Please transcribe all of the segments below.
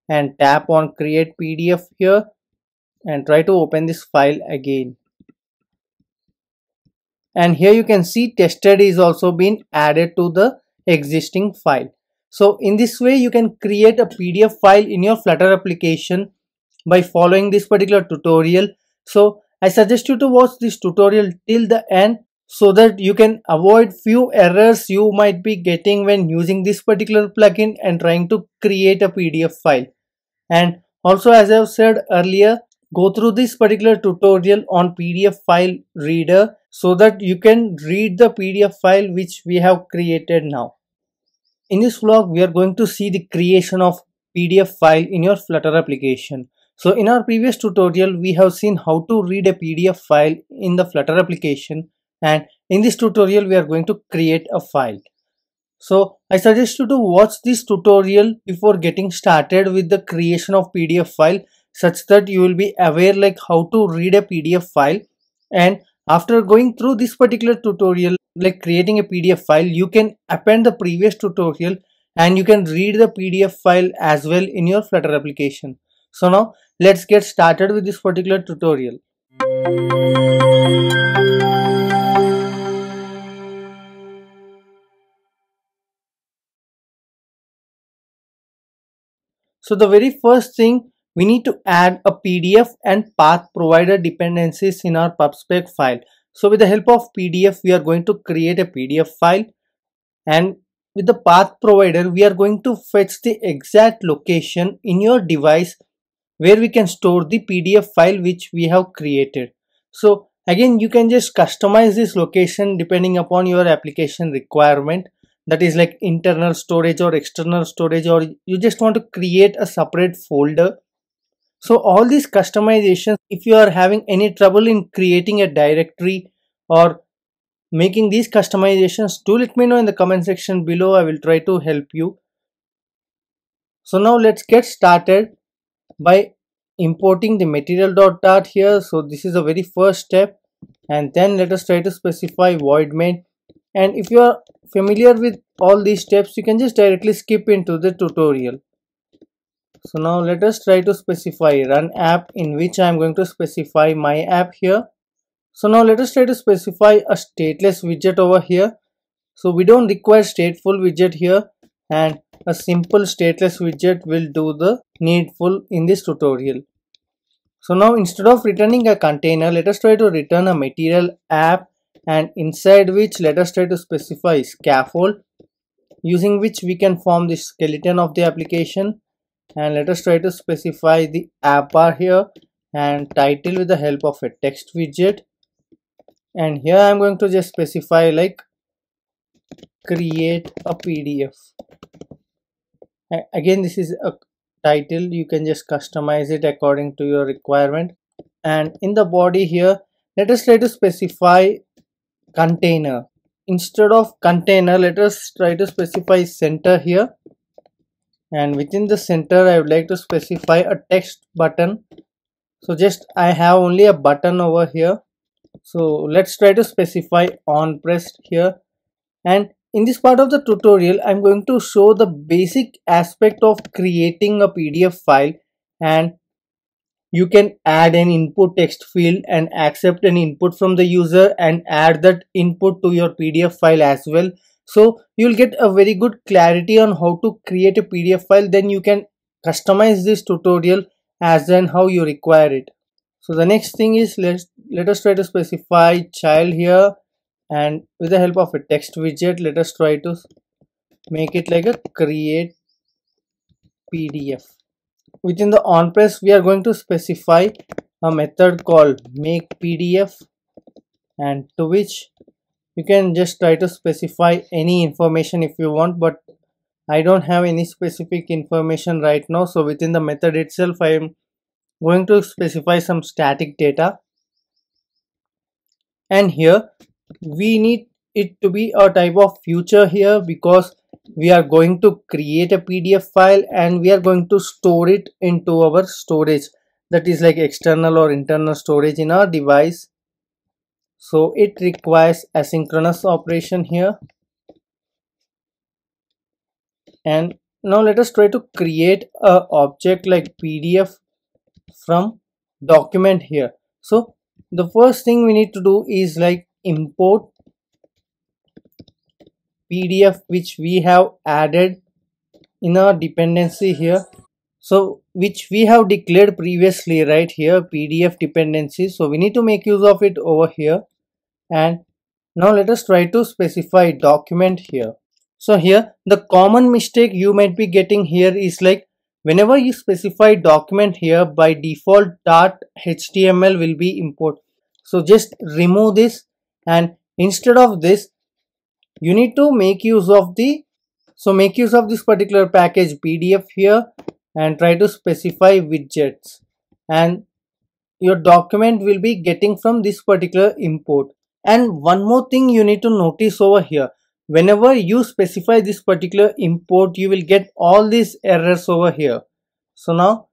and tap on create PDF here and try to open this file again. And here you can see tested is also been added to the existing file. So in this way you can create a PDF file in your Flutter application by following this particular tutorial. So I suggest you to watch this tutorial till the end so that you can avoid few errors you might be getting when using this particular plugin and trying to create a PDF file. And also, as I've said earlier, go through this particular tutorial on PDF file reader so that you can read the PDF file which we have created now. In this vlog, we are going to see the creation of PDF file in your Flutter application. So in our previous tutorial, we have seen how to read a PDF file in the Flutter application, and in this tutorial, we are going to create a file. So I suggest you to watch this tutorial before getting started with the creation of PDF file, such that you will be aware like how to read a PDF file. And after going through this particular tutorial like creating a PDF file, you can append the previous tutorial and you can read the PDF file as well in your Flutter application. So now let's get started with this particular tutorial. So the very first thing, we need to add a PDF and path provider dependencies in our PubSpec file. So with the help of PDF, we are going to create a PDF file, and with the path provider, we are going to fetch the exact location in your device where we can store the PDF file which we have created. So again, you can just customize this location depending upon your application requirement, that is like internal storage or external storage, or you just want to create a separate folder. So all these customizations, if you are having any trouble in creating a directory or making these customizations, do let me know in the comment section below. I will try to help you. So now let's get started by importing the material.dart here. So this is the very first step, and then let us try to specify void main. And if you are familiar with all these steps, you can just directly skip into the tutorial. So now let us try to specify run app, in which I am going to specify my app here. So now let us try to specify a stateless widget over here. So we don't require stateful widget here, and a simple stateless widget will do the needful in this tutorial. So now instead of returning a container, let us try to return a material app, and inside which let us try to specify scaffold, using which we can form the skeleton of the application. And let us try to specify the app bar here and title with the help of a text widget. And here I am going to just specify like create a PDF. Again, this is a title, you can just customize it according to your requirement. And in the body here, let us try to specify container. Instead of container, let us try to specify center here, and within the center I would like to specify a text button. So just I have only a button over here, so let's try to specify on pressed here. And in this part of the tutorial, I'm going to show the basic aspect of creating a PDF file, and you can add an input text field and accept an input from the user and add that input to your PDF file as well. So you'll get a very good clarity on how to create a PDF file. Then you can customize this tutorial as and how you require it. So the next thing is let us try to specify child here, and with the help of a text widget, let us try to make it like a create PDF. Within the on press, we are going to specify a method called make PDF, and to which you can just try to specify any information if you want, but I don't have any specific information right now. So within the method itself, I am going to specify some static data, and here we need it to be a type of future here, because we are going to create a PDF file and we are going to store it into our storage, that is like external or internal storage in our device. So it requires asynchronous operation here, and Now let us try to create a object like PDF from document here. So the first thing we need to do is like import PDF which we have added in our dependency here. So which we have declared previously right here, PDF dependency. So we need to make use of it over here. And now let us try to specify document here. So here the common mistake you might be getting here is like whenever you specify document here, by default .html will be import. So just remove this, and instead of this you need to make use of this particular package PDF here, and try to specify widgets, and your document will be getting from this particular import. And one more thing you need to notice over here, whenever you specify this particular import you will get all these errors over here. So now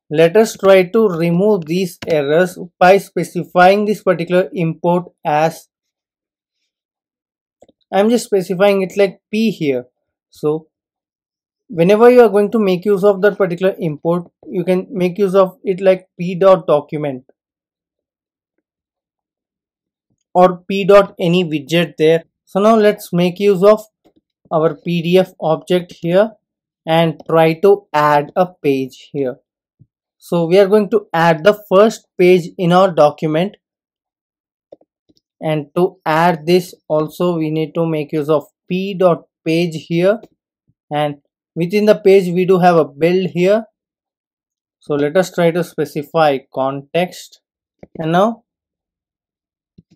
let us try to remove these errors by specifying this particular import as, I'm just specifying it like P here. So whenever you are going to make use of that particular import, you can make use of it like p.document or p.any widget there. So now let's make use of our PDF object here and try to add a page here. So we are going to add the first page in our document, and to add this also we need to make use of p.page here, and within the page we do have a build here. So let us try to specify context, and now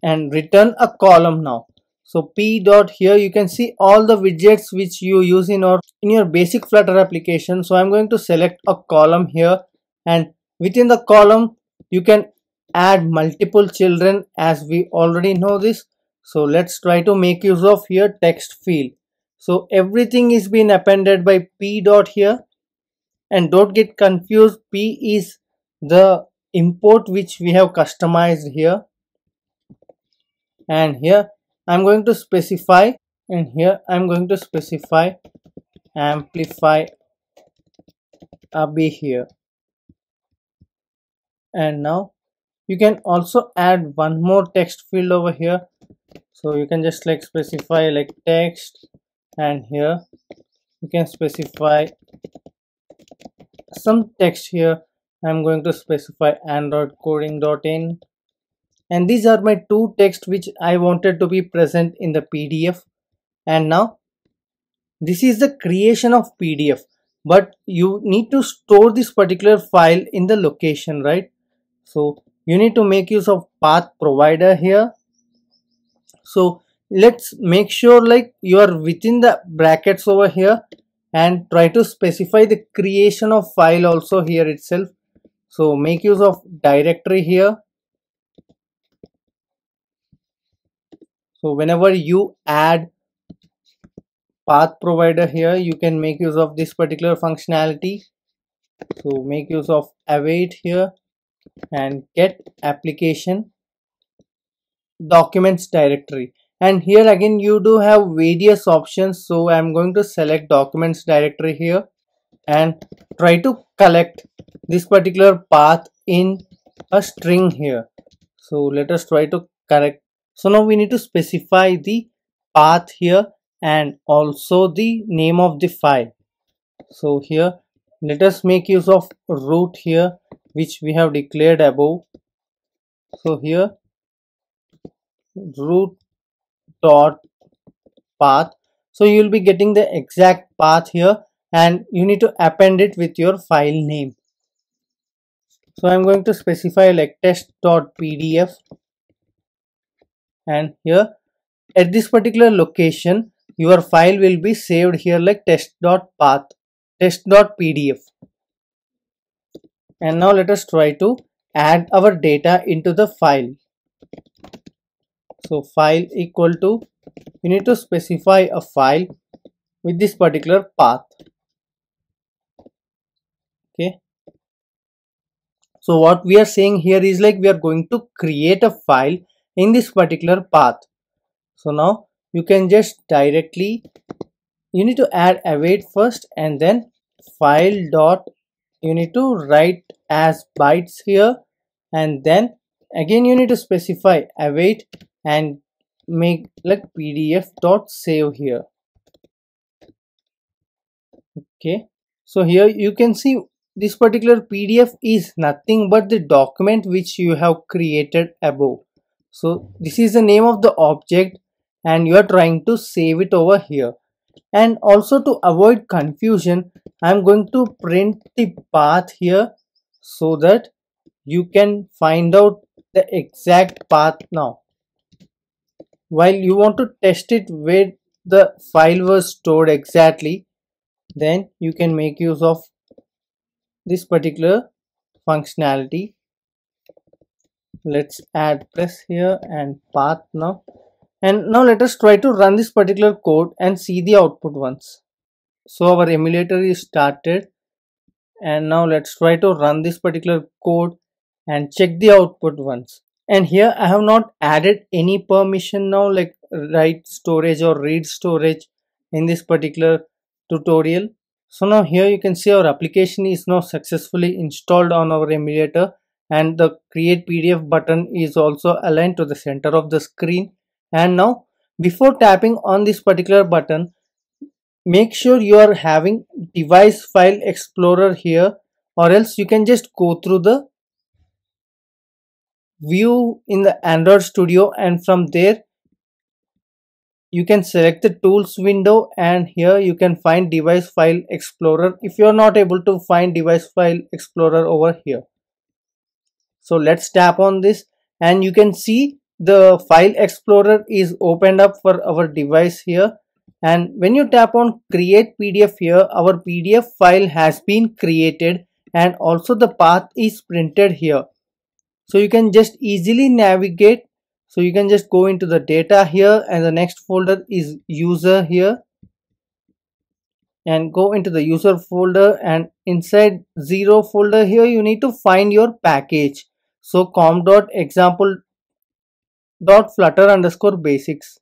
and return a column now. So p dot here you can see all the widgets which you use in your basic Flutter application. So I'm going to select a column here, and within the column you can add multiple children as we already know this. So let's try to make use of here text field. So everything is being appended by p dot here, and don't get confused, p is the import which we have customized here. And here I'm going to specify, amplify abhi here. And now you can also add one more text field over here. So you can just like specify like text, and here you can specify some text here. I'm going to specify Android coding.in, and these are my two texts which I wanted to be present in the PDF. And now this is the creation of PDF, but you need to store this particular file in the location, right? So you need to make use of path provider here. So let's make sure like you are within the brackets over here, and try to specify the creation of file also here itself. So make use of directory here. So whenever you add path provider here, you can make use of this particular functionality. So make use of await here and get application documents directory, and here again you do have various options. So I'm going to select documents directory here and try to collect this particular path in a string here. So let us try to correct. So now we need to specify the path here and also the name of the file. So here let us make use of root here which we have declared above. So here root dot path, so you will be getting the exact path here, and you need to append it with your file name. So I'm going to specify like test.pdf, and here at this particular location your file will be saved here like test.path, test.pdf. And now let us try to add our data into the file. So file equal to, you need to specify a file with this particular path. Okay, so what we are saying here is like we are going to create a file in this particular path. So now you can just directly you need to add await first, and then file dot, you need to write as bytes here, and then again you need to specify await and make like pdf dot save here. Okay, so here you can see this particular PDF is nothing but the document which you have created above. So this is the name of the object and you are trying to save it over here. And also to avoid confusion, I'm going to print the path here so that you can find out the exact path now. While you want to test it where the file was stored exactly, then you can make use of this particular functionality. Let's add press here and path now, and now let us try to run this particular code and see the output once. So our emulator is started, and now let's try to run this particular code and check the output once. And here I have not added any permission now, like write storage or read storage in this particular tutorial. So now here you can see our application is now successfully installed on our emulator, and the create PDF button is also aligned to the center of the screen. And now before tapping on this particular button, make sure you are having device file explorer here, or else you can just go through the view in the Android Studio, and from there you can select the tools window, and here you can find device file explorer if you are not able to find device file explorer over here. So let's tap on this, and you can see the file explorer is opened up for our device here. And when you tap on create PDF here, our PDF file has been created and also the path is printed here. So you can just easily navigate. So you can just go into the data here, and the next folder is user here, and go into the user folder, and inside 0 folder here you need to find your package. So com.example.flutter_basics.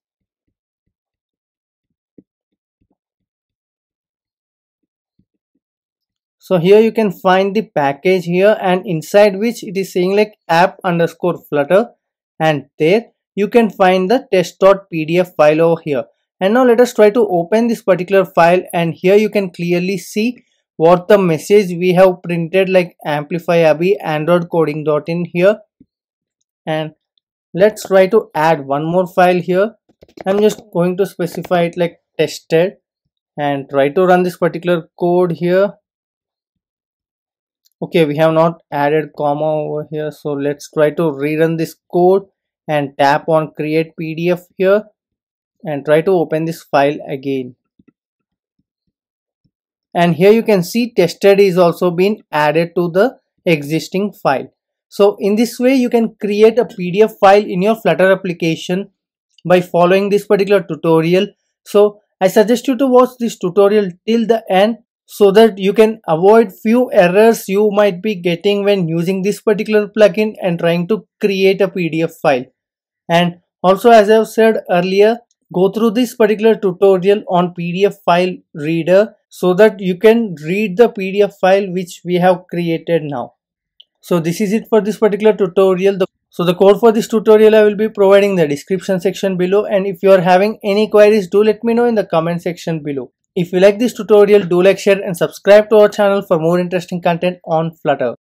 So here you can find the package here, and inside which it is saying like app_flutter, and there you can find the test.pdf file over here. And now let us try to open this particular file, and here you can clearly see what the message we have printed, like amplifyabhi android coding.in here. And let's try to add one more file here. I'm just going to specify it like tested and try to run this particular code here. Okay, we have not added comma over here, so let's try to rerun this code and tap on create PDF here and try to open this file again. And here you can see tested is also been added to the existing file. So in this way you can create a PDF file in your Flutter application by following this particular tutorial. So I suggest you to watch this tutorial till the end, so that you can avoid few errors you might be getting when using this particular plugin and trying to create a PDF file. And also, as I have said earlier, go through this particular tutorial on PDF file reader so that you can read the PDF file which we have created now. So this is it for this particular tutorial. So the code for this tutorial I will be providing in the description section below, and if you are having any queries, do let me know in the comment section below. If you like this tutorial, do like, share and subscribe to our channel for more interesting content on Flutter.